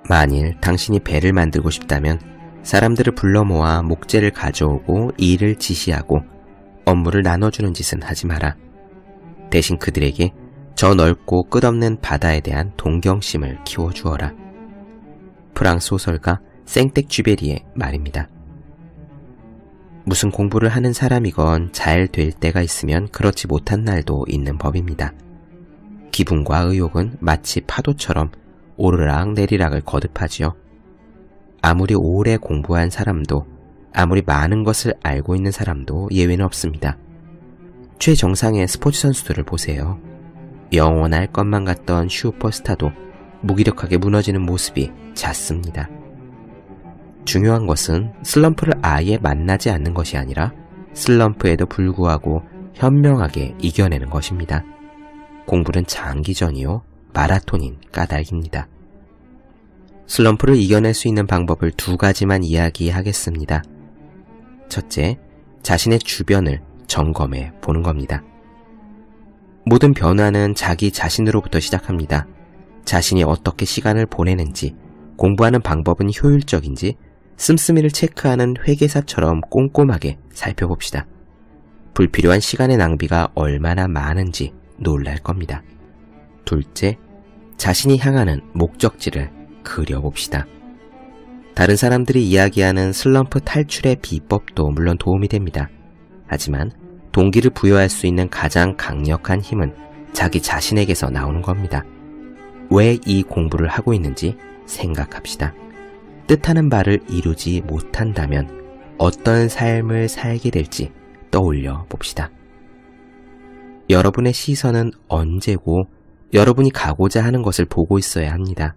만일 당신이 배를 만들고 싶다면 사람들을 불러 모아 목재를 가져오고 일을 지시하고 업무를 나눠주는 짓은 하지 마라. 대신 그들에게 저 넓고 끝없는 바다에 대한 동경심을 키워주어라. 프랑스 소설가 생텍쥐베리의 말입니다. 무슨 공부를 하는 사람이건 잘 될 때가 있으면 그렇지 못한 날도 있는 법입니다. 기분과 의욕은 마치 파도처럼 오르락 내리락을 거듭하지요. 아무리 오래 공부한 사람도, 아무리 많은 것을 알고 있는 사람도 예외는 없습니다. 최정상의 스포츠 선수들을 보세요. 영원할 것만 같던 슈퍼스타도 무기력하게 무너지는 모습이 잦습니다. 중요한 것은 슬럼프를 아예 만나지 않는 것이 아니라 슬럼프에도 불구하고 현명하게 이겨내는 것입니다. 공부는 장기전이요, 마라톤인 까닭입니다. 슬럼프를 이겨낼 수 있는 방법을 2가지만 이야기하겠습니다. 첫째, 자신의 주변을 점검해 보는 겁니다. 모든 변화는 자기 자신으로부터 시작합니다. 자신이 어떻게 시간을 보내는지, 공부하는 방법은 효율적인지 씀씀이를 체크하는 회계사처럼 꼼꼼하게 살펴봅시다. 불필요한 시간의 낭비가 얼마나 많은지 놀랄 겁니다. 둘째, 자신이 향하는 목적지를 그려봅시다. 다른 사람들이 이야기하는 슬럼프 탈출의 비법도 물론 도움이 됩니다. 하지만 동기를 부여할 수 있는 가장 강력한 힘은 자기 자신에게서 나오는 겁니다. 왜 이 공부를 하고 있는지 생각합시다. 뜻하는 바를 이루지 못한다면 어떤 삶을 살게 될지 떠올려 봅시다. 여러분의 시선은 언제고 여러분이 가고자 하는 것을 보고 있어야 합니다.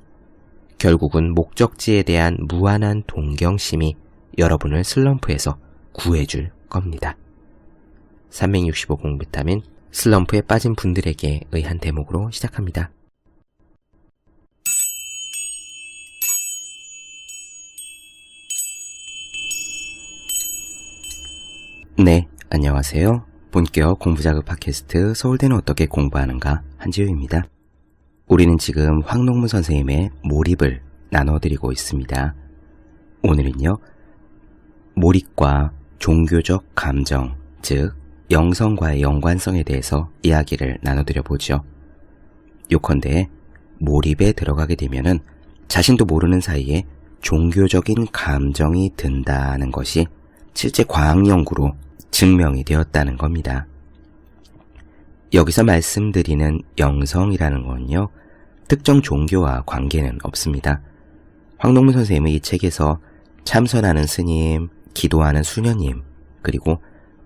결국은 목적지에 대한 무한한 동경심이 여러분을 슬럼프에서 구해줄 겁니다. 365 공비타민 슬럼프에 빠진 분들에게 의한 대목으로 시작합니다. 네, 안녕하세요. 본격 공부자극 팟캐스트 서울대는 어떻게 공부하는가 한지우입니다. 우리는 지금 황농문 선생님의 몰입을 나눠드리고 있습니다. 오늘은요, 몰입과 종교적 감정, 즉 영성과의 연관성에 대해서 이야기를 나눠드려 보죠. 요컨대 몰입에 들어가게 되면은 자신도 모르는 사이에 종교적인 감정이 든다는 것이 실제 과학 연구로 증명이 되었다는 겁니다. 여기서 말씀드리는 영성이라는 건요, 특정 종교와 관계는 없습니다. 황농문 선생님은 이 책에서 참선하는 스님, 기도하는 수녀님, 그리고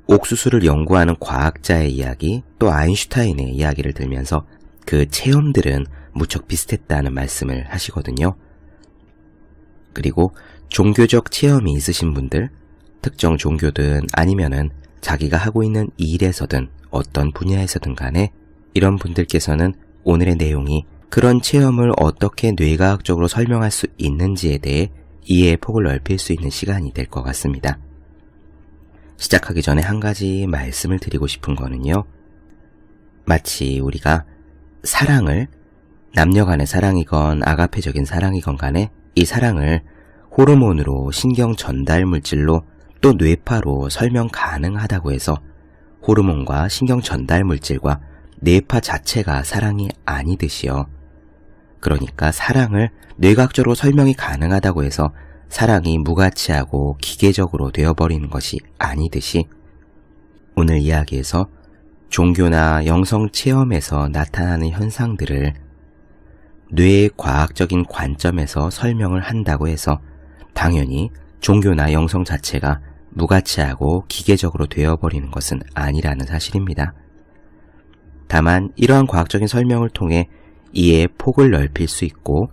옥수수를 연구하는 과학자의 이야기, 또 아인슈타인의 이야기를 들면서 그 체험들은 무척 비슷했다는 말씀을 하시거든요. 그리고 종교적 체험이 있으신 분들, 특정 종교든 아니면은 자기가 하고 있는 일에서든 어떤 분야에서든 간에 이런 분들께서는 오늘의 내용이 그런 체험을 어떻게 뇌과학적으로 설명할 수 있는지에 대해 이해의 폭을 넓힐 수 있는 시간이 될 것 같습니다. 시작하기 전에 한 가지 말씀을 드리고 싶은 거는요, 마치 우리가 사랑을, 남녀 간의 사랑이건 아가페적인 사랑이건 간에 이 사랑을 호르몬으로, 신경 전달 물질로, 또 뇌파로 설명 가능하다고 해서 호르몬과 신경 전달 물질과 뇌파 자체가 사랑이 아니듯이요. 그러니까 사랑을 뇌과학적으로 설명이 가능하다고 해서 사랑이 무가치하고 기계적으로 되어버리는 것이 아니듯이 오늘 이야기에서 종교나 영성 체험에서 나타나는 현상들을 뇌의 과학적인 관점에서 설명을 한다고 해서 당연히 종교나 영성 자체가 무가치하고 기계적으로 되어버리는 것은 아니라는 사실입니다. 다만 이러한 과학적인 설명을 통해 이해의 폭을 넓힐 수 있고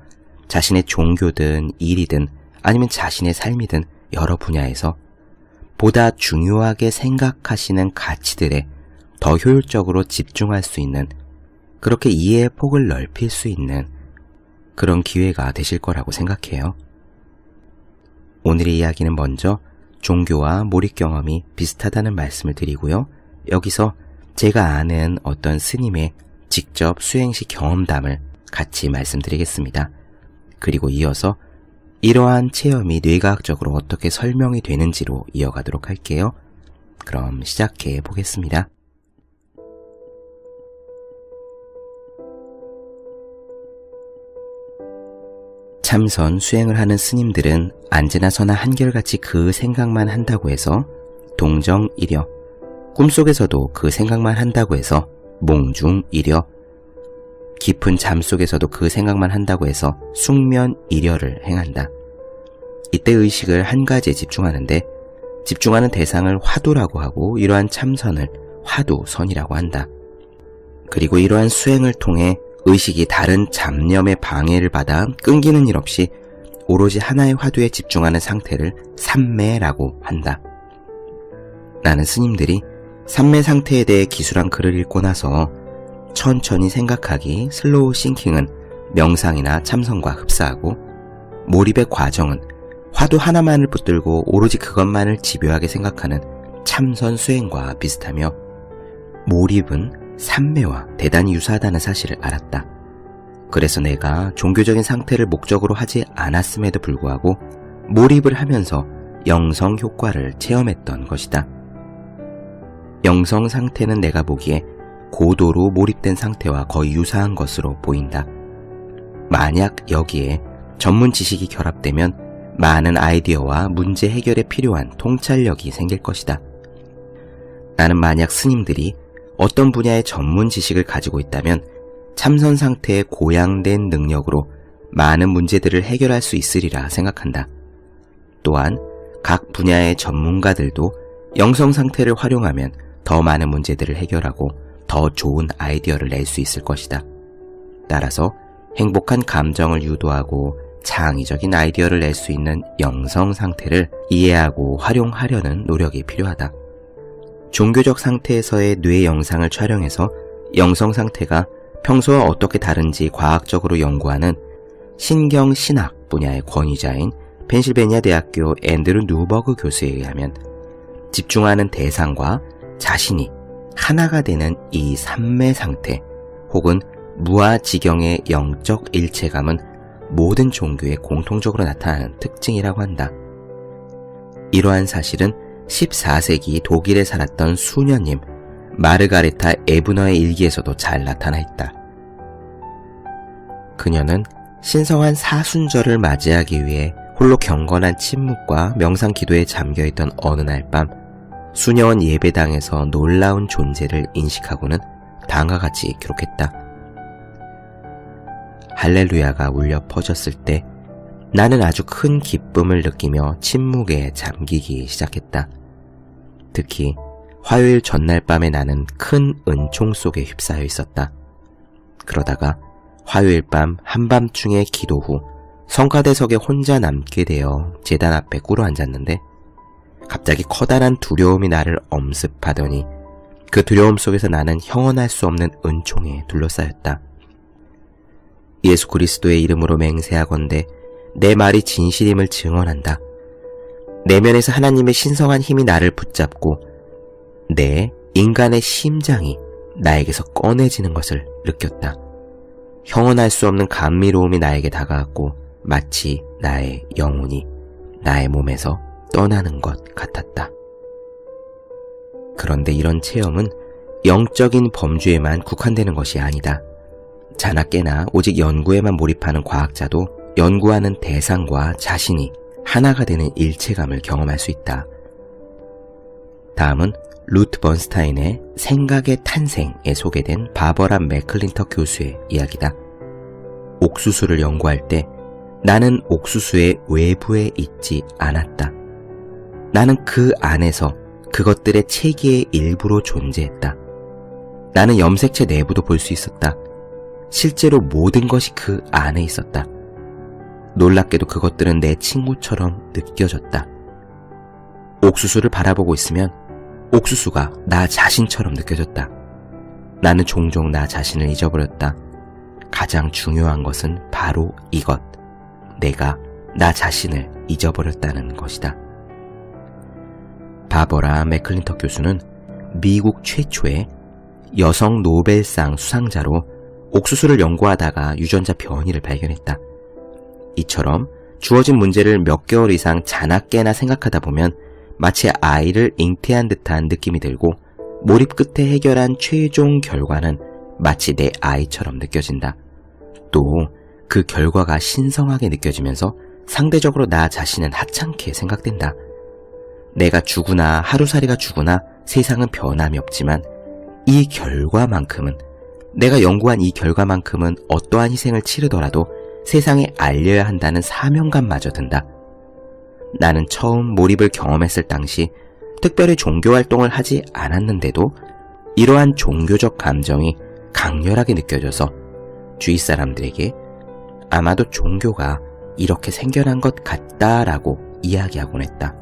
자신의 종교든 일이든 아니면 자신의 삶이든 여러 분야에서 보다 중요하게 생각하시는 가치들에 더 효율적으로 집중할 수 있는, 그렇게 이해의 폭을 넓힐 수 있는 그런 기회가 되실 거라고 생각해요. 오늘의 이야기는 먼저 종교와 몰입 경험이 비슷하다는 말씀을 드리고요. 여기서 제가 아는 어떤 스님의 직접 수행시 경험담을 같이 말씀드리겠습니다. 그리고 이어서 이러한 체험이 뇌과학적으로 어떻게 설명이 되는지로 이어가도록 할게요. 그럼 시작해 보겠습니다. 참선 수행을 하는 스님들은 앉으나 서나 한결같이 그 생각만 한다고 해서 동정이려, 꿈속에서도 그 생각만 한다고 해서 몽중이려, 깊은 잠 속에서도 그 생각만 한다고 해서 숙면이려를 행한다. 이때 의식을 한 가지에 집중하는데 집중하는 대상을 화두라고 하고 이러한 참선을 화두선이라고 한다. 그리고 이러한 수행을 통해 의식이 다른 잡념의 방해를 받아 끊기는 일 없이 오로지 하나의 화두에 집중하는 상태를 삼매라고 한다. 나는 스님들이 삼매 상태에 대해 기술한 글을 읽고 나서 천천히 생각하기, 슬로우 싱킹은 명상이나 참선과 흡사하고 몰입의 과정은 화두 하나만을 붙들고 오로지 그것만을 집요하게 생각하는 참선 수행과 비슷하며 몰입은 삼매와 대단히 유사하다는 사실을 알았다. 그래서 내가 종교적인 상태를 목적으로 하지 않았음에도 불구하고 몰입을 하면서 영성 효과를 체험했던 것이다. 영성 상태는 내가 보기에 고도로 몰입된 상태와 거의 유사한 것으로 보인다. 만약 여기에 전문 지식이 결합되면 많은 아이디어와 문제 해결에 필요한 통찰력이 생길 것이다. 나는 만약 스님들이 어떤 분야의 전문 지식을 가지고 있다면 참선 상태의 고양된 능력으로 많은 문제들을 해결할 수 있으리라 생각한다. 또한 각 분야의 전문가들도 영성 상태를 활용하면 더 많은 문제들을 해결하고 더 좋은 아이디어를 낼 수 있을 것이다. 따라서 행복한 감정을 유도하고 창의적인 아이디어를 낼 수 있는 영성 상태를 이해하고 활용하려는 노력이 필요하다. 종교적 상태에서의 뇌 영상을 촬영해서 영성 상태가 평소와 어떻게 다른지 과학적으로 연구하는 신경신학 분야의 권위자인 펜실베니아 대학교 앤드루 누버그 교수에 의하면 집중하는 대상과 자신이 하나가 되는 이 삼매 상태 혹은 무아지경의 영적 일체감은 모든 종교에 공통적으로 나타나는 특징이라고 한다. 이러한 사실은 14세기 독일에 살았던 수녀님 마르가레타 에브너의 일기에서도 잘 나타나 있다. 그녀는 신성한 사순절을 맞이하기 위해 홀로 경건한 침묵과 명상 기도에 잠겨있던 어느 날 밤 수녀원 예배당에서 놀라운 존재를 인식하고는 다음과 같이 기록했다. 할렐루야가 울려 퍼졌을 때 나는 아주 큰 기쁨을 느끼며 침묵에 잠기기 시작했다. 특히 화요일 전날 밤에 나는 큰 은총 속에 휩싸여 있었다. 그러다가 화요일 밤 한밤중의 기도 후 성가대석에 혼자 남게 되어 제단 앞에 꿇어 앉았는데 갑자기 커다란 두려움이 나를 엄습하더니 그 두려움 속에서 나는 형언할 수 없는 은총에 둘러싸였다. 예수 그리스도의 이름으로 맹세하건대 내 말이 진실임을 증언한다. 내면에서 하나님의 신성한 힘이 나를 붙잡고 내 인간의 심장이 나에게서 꺼내지는 것을 느꼈다. 형언할 수 없는 감미로움이 나에게 다가왔고 마치 나의 영혼이 나의 몸에서 떠나는 것 같았다. 그런데 이런 체험은 영적인 범주에만 국한되는 것이 아니다. 자나 깨나 오직 연구에만 몰입하는 과학자도 연구하는 대상과 자신이 하나가 되는 일체감을 경험할 수 있다. 다음은 루트 번스타인의 생각의 탄생에 소개된 바버라 맥클린터 교수의 이야기다. 옥수수를 연구할 때 나는 옥수수의 외부에 있지 않았다. 나는 그 안에서 그것들의 체계의 일부로 존재했다. 나는 염색체 내부도 볼 수 있었다. 실제로 모든 것이 그 안에 있었다. 놀랍게도 그것들은 내 친구처럼 느껴졌다. 옥수수를 바라보고 있으면 옥수수가 나 자신처럼 느껴졌다. 나는 종종 나 자신을 잊어버렸다. 가장 중요한 것은 바로 이것. 내가 나 자신을 잊어버렸다는 것이다. 바버라 맥클린터 교수는 미국 최초의 여성 노벨상 수상자로 옥수수를 연구하다가 유전자 변이를 발견했다. 이처럼 주어진 문제를 몇 개월 이상 자나깨나 생각하다 보면 마치 아이를 잉태한 듯한 느낌이 들고 몰입 끝에 해결한 최종 결과는 마치 내 아이처럼 느껴진다. 또 그 결과가 신성하게 느껴지면서 상대적으로 나 자신은 하찮게 생각된다. 내가 죽으나 하루살이가 죽으나 세상은 변함이 없지만 이 결과만큼은, 내가 연구한 이 결과만큼은 어떠한 희생을 치르더라도 세상에 알려야 한다는 사명감마저 든다. 나는 처음 몰입을 경험했을 당시 특별히 종교활동을 하지 않았는데도 이러한 종교적 감정이 강렬하게 느껴져서 주위 사람들에게 아마도 종교가 이렇게 생겨난 것 같다라고 이야기하곤 했다.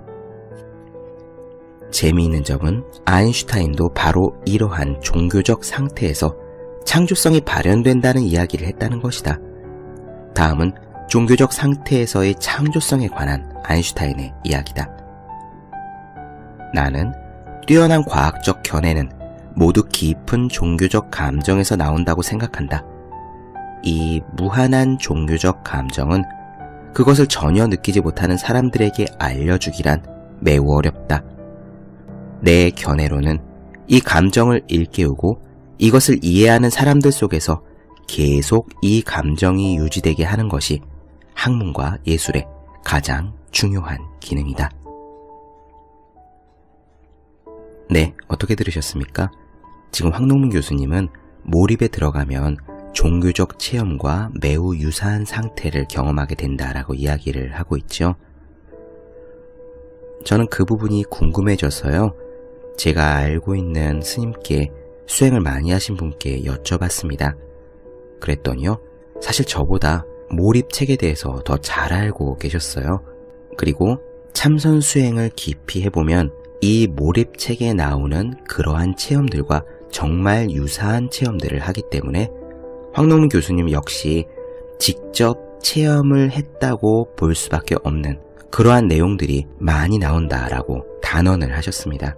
재미있는 점은 아인슈타인도 바로 이러한 종교적 상태에서 창조성이 발현된다는 이야기를 했다는 것이다. 다음은 종교적 상태에서의 창조성에 관한 아인슈타인의 이야기다. 나는 뛰어난 과학적 견해는 모두 깊은 종교적 감정에서 나온다고 생각한다. 이 무한한 종교적 감정은 그것을 전혀 느끼지 못하는 사람들에게 알려주기란 매우 어렵다. 내 견해로는 이 감정을 일깨우고 이것을 이해하는 사람들 속에서 계속 이 감정이 유지되게 하는 것이 학문과 예술의 가장 중요한 기능이다. 네, 어떻게 들으셨습니까? 지금 황농문 교수님은 몰입에 들어가면 종교적 체험과 매우 유사한 상태를 경험하게 된다라고 이야기를 하고 있죠. 저는 그 부분이 궁금해져서요. 제가 알고 있는 스님께 수행을 많이 하신 분께 여쭤봤습니다. 그랬더니요, 사실 저보다 몰입책에 대해서 더 잘 알고 계셨어요. 그리고 참선 수행을 깊이 해보면 이 몰입책에 나오는 그러한 체험들과 정말 유사한 체험들을 하기 때문에 황농문 교수님 역시 직접 체험을 했다고 볼 수밖에 없는 그러한 내용들이 많이 나온다라고 단언을 하셨습니다.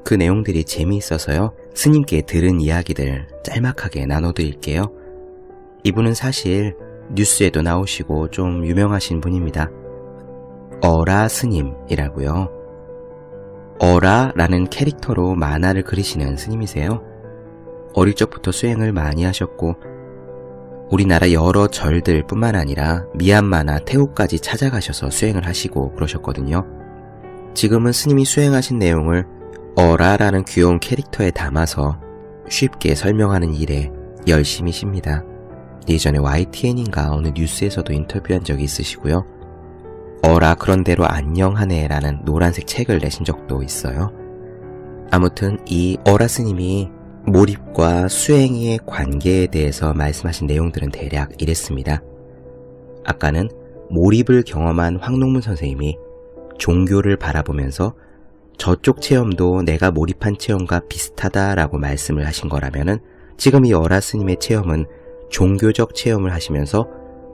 그 내용들이 재미있어서요, 스님께 들은 이야기들 짤막하게 나눠드릴게요. 이분은 사실 뉴스에도 나오시고 좀 유명하신 분입니다. 어라 스님이라고요. 어라라는 캐릭터로 만화를 그리시는 스님이세요. 어릴 적부터 수행을 많이 하셨고 우리나라 여러 절들 뿐만 아니라 미얀마나 태국까지 찾아가셔서 수행을 하시고 그러셨거든요. 지금은 스님이 수행하신 내용을 어라라는 귀여운 캐릭터에 담아서 쉽게 설명하는 일에 열심이십니다. 예전에 YTN인가 어느 뉴스에서도 인터뷰한 적이 있으시고요. 어라 그런대로 안녕하네 라는 노란색 책을 내신 적도 있어요. 아무튼 이 어라 스님이 몰입과 수행의 관계에 대해서 말씀하신 내용들은 대략 이랬습니다. 아까는 몰입을 경험한 황농문 선생님이 종교를 바라보면서 저쪽 체험도 내가 몰입한 체험과 비슷하다라고 말씀을 하신 거라면은 지금 이 어라 스님의 체험은 종교적 체험을 하시면서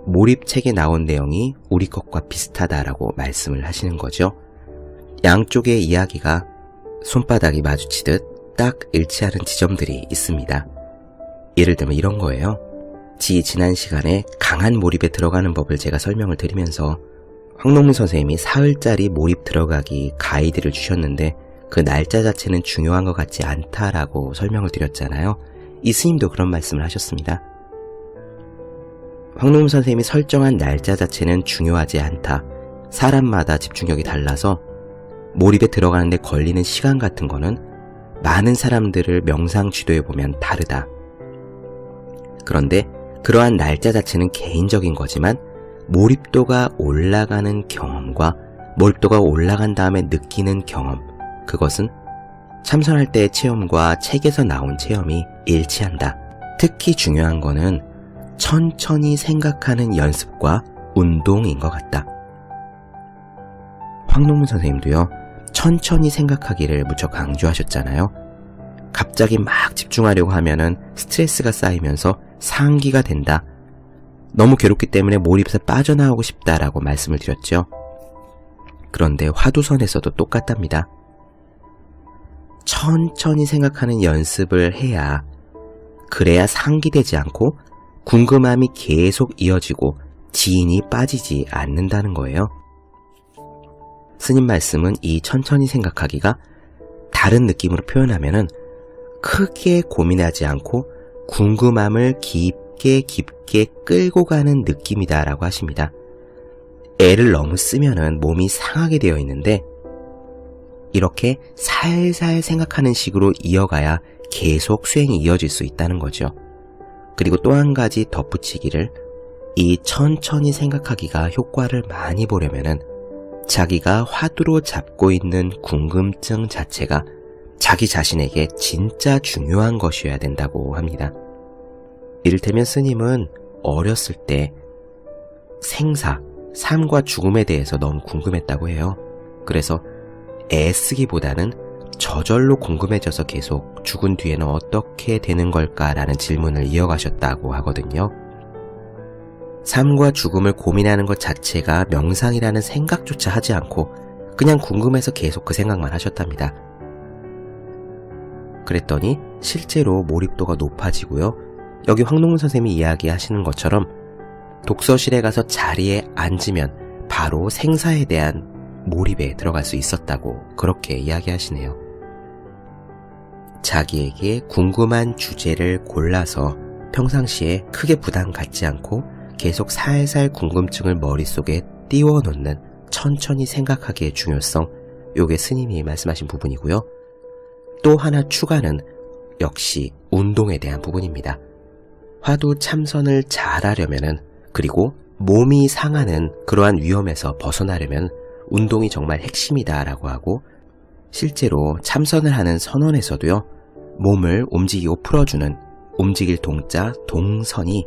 몰입책에 나온 내용이 우리 것과 비슷하다라고 말씀을 하시는 거죠. 양쪽의 이야기가 손바닥이 마주치듯 딱 일치하는 지점들이 있습니다. 예를 들면 이런 거예요. 지난 시간에 강한 몰입에 들어가는 법을 제가 설명을 드리면서 황농문 선생님이 사흘짜리 몰입 들어가기 가이드를 주셨는데 그 날짜 자체는 중요한 것 같지 않다라고 설명을 드렸잖아요. 이 스님도 그런 말씀을 하셨습니다. 황농문 선생님이 설정한 날짜 자체는 중요하지 않다. 사람마다 집중력이 달라서 몰입에 들어가는데 걸리는 시간 같은 거는 많은 사람들을 명상 지도해보면 다르다. 그런데 그러한 날짜 자체는 개인적인 거지만 몰입도가 올라가는 경험과 몰입도가 올라간 다음에 느끼는 경험, 그것은 참선할 때의 체험과 책에서 나온 체험이 일치한다. 특히 중요한 거는 천천히 생각하는 연습과 운동인 것 같다. 황농문 선생님도요, 천천히 생각하기를 무척 강조하셨잖아요. 갑자기 막 집중하려고 하면은 스트레스가 쌓이면서 상기가 된다. 너무 괴롭기 때문에 몰입에서 빠져나오고 싶다라고 말씀을 드렸죠. 그런데 화두선에서도 똑같답니다. 천천히 생각하는 연습을 해야, 그래야 상기되지 않고 궁금함이 계속 이어지고 지인이 빠지지 않는다는 거예요. 스님 말씀은 이 천천히 생각하기가 다른 느낌으로 표현하면은 크게 고민하지 않고 궁금함을 깊게 끌고 가는 느낌이다라고 하십니다. 애를 너무 쓰면은 몸이 상하게 되어 있는데 이렇게 살살 생각하는 식으로 이어가야 계속 수행이 이어질 수 있다는 거죠. 그리고 또 한 가지 덧붙이기를, 이 천천히 생각하기가 효과를 많이 보려면은 자기가 화두로 잡고 있는 궁금증 자체가 자기 자신에게 진짜 중요한 것이어야 된다고 합니다. 이를테면 스님은 어렸을 때 생사, 삶과 죽음에 대해서 너무 궁금했다고 해요. 그래서 애쓰기보다는 저절로 궁금해져서 계속 죽은 뒤에는 어떻게 되는 걸까라는 질문을 이어가셨다고 하거든요. 삶과 죽음을 고민하는 것 자체가 명상이라는 생각조차 하지 않고 그냥 궁금해서 계속 그 생각만 하셨답니다. 그랬더니 실제로 몰입도가 높아지고요. 여기 황농문 선생님이 이야기하시는 것처럼 독서실에 가서 자리에 앉으면 바로 생사에 대한 몰입에 들어갈 수 있었다고 그렇게 이야기하시네요. 자기에게 궁금한 주제를 골라서 평상시에 크게 부담 갖지 않고 계속 살살 궁금증을 머릿속에 띄워놓는 천천히 생각하기의 중요성, 요게 스님이 말씀하신 부분이고요. 또 하나 추가는 역시 운동에 대한 부분입니다. 화두 참선을 잘하려면은, 그리고 몸이 상하는 그러한 위험에서 벗어나려면 운동이 정말 핵심이다라고 하고, 실제로 참선을 하는 선원에서도요, 몸을 움직이고 풀어주는 움직일 동자 동선이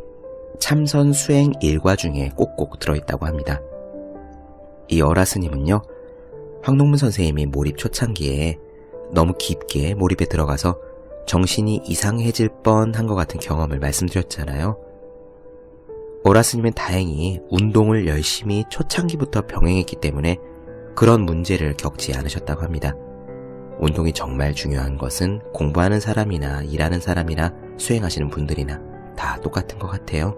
참선 수행 일과 중에 꼭꼭 들어있다고 합니다. 이 어라스님은요, 황농문 선생님이 몰입 초창기에 너무 깊게 몰입에 들어가서 정신이 이상해질 뻔한 것 같은 경험을 말씀드렸잖아요. 어라스님은 다행히 운동을 열심히 초창기부터 병행했기 때문에 그런 문제를 겪지 않으셨다고 합니다. 운동이 정말 중요한 것은 공부하는 사람이나 일하는 사람이나 수행하시는 분들이나 다 똑같은 것 같아요.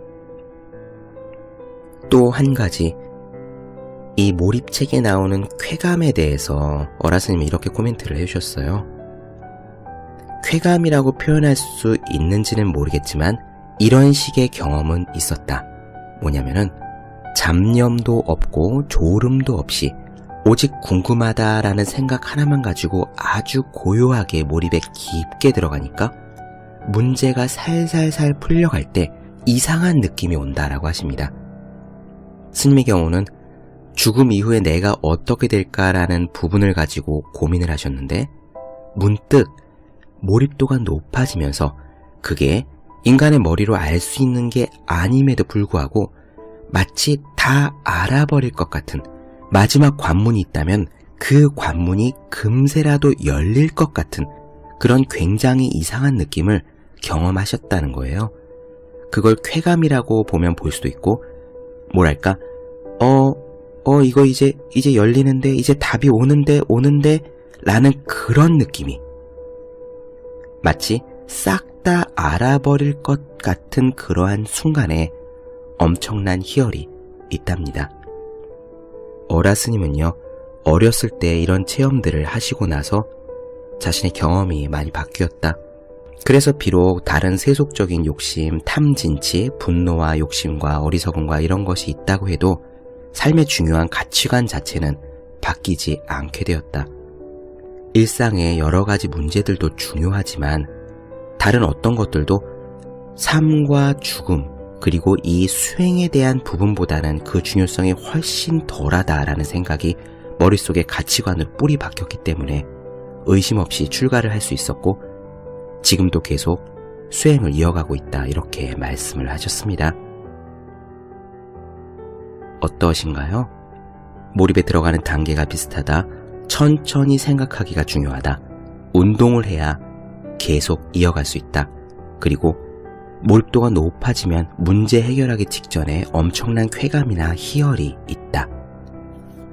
또 한 가지, 이 몰입책에 나오는 쾌감에 대해서 어라스님이 이렇게 코멘트를 해주셨어요. 쾌감이라고 표현할 수 있는지는 모르겠지만 이런 식의 경험은 있었다. 뭐냐면은 잡념도 없고 졸음도 없이 오직 궁금하다라는 생각 하나만 가지고 아주 고요하게 몰입에 깊게 들어가니까 문제가 살살살 풀려갈 때 이상한 느낌이 온다라고 하십니다. 스님의 경우는 죽음 이후에 내가 어떻게 될까라는 부분을 가지고 고민을 하셨는데 문득 몰입도가 높아지면서 그게 인간의 머리로 알 수 있는 게 아님에도 불구하고 마치 다 알아버릴 것 같은 마지막 관문이 있다면 그 관문이 금세라도 열릴 것 같은 그런 굉장히 이상한 느낌을 경험하셨다는 거예요. 그걸 쾌감이라고 보면 볼 수도 있고, 뭐랄까, 이거 이제 열리는데, 이제 답이 오는데 라는 그런 느낌이 마치 싹 다 알아버릴 것 같은 그러한 순간에 엄청난 희열이 있답니다. 어라스님은요, 어렸을 때 이런 체험들을 하시고 나서 자신의 경험이 많이 바뀌었다. 그래서 비록 다른 세속적인 욕심, 탐진치, 분노와 욕심과 어리석음과 이런 것이 있다고 해도 삶의 중요한 가치관 자체는 바뀌지 않게 되었다. 일상의 여러 가지 문제들도 중요하지만 다른 어떤 것들도 삶과 죽음, 그리고 이 수행에 대한 부분보다는 그 중요성이 훨씬 덜하다라는 생각이 머릿속에 가치관으로 뿌리 박혔기 때문에 의심 없이 출가를 할 수 있었고 지금도 계속 수행을 이어가고 있다, 이렇게 말씀을 하셨습니다. 어떠신가요? 몰입에 들어가는 단계가 비슷하다, 천천히 생각하기가 중요하다, 운동을 해야 계속 이어갈 수 있다, 그리고 몰입도가 높아지면 문제 해결하기 직전에 엄청난 쾌감이나 희열이 있다.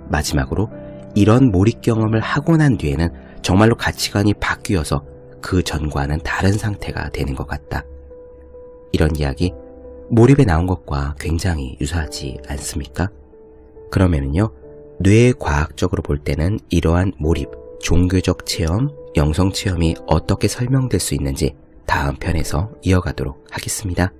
마지막으로 이런 몰입 경험을 하고 난 뒤에는 정말로 가치관이 바뀌어서 그 전과는 다른 상태가 되는 것 같다. 이런 이야기 몰입에 나온 것과 굉장히 유사하지 않습니까? 그러면은요, 뇌 과학적으로 볼 때는 이러한 몰입, 종교적 체험, 영성 체험이 어떻게 설명될 수 있는지 다음 편에서 이어가도록 하겠습니다.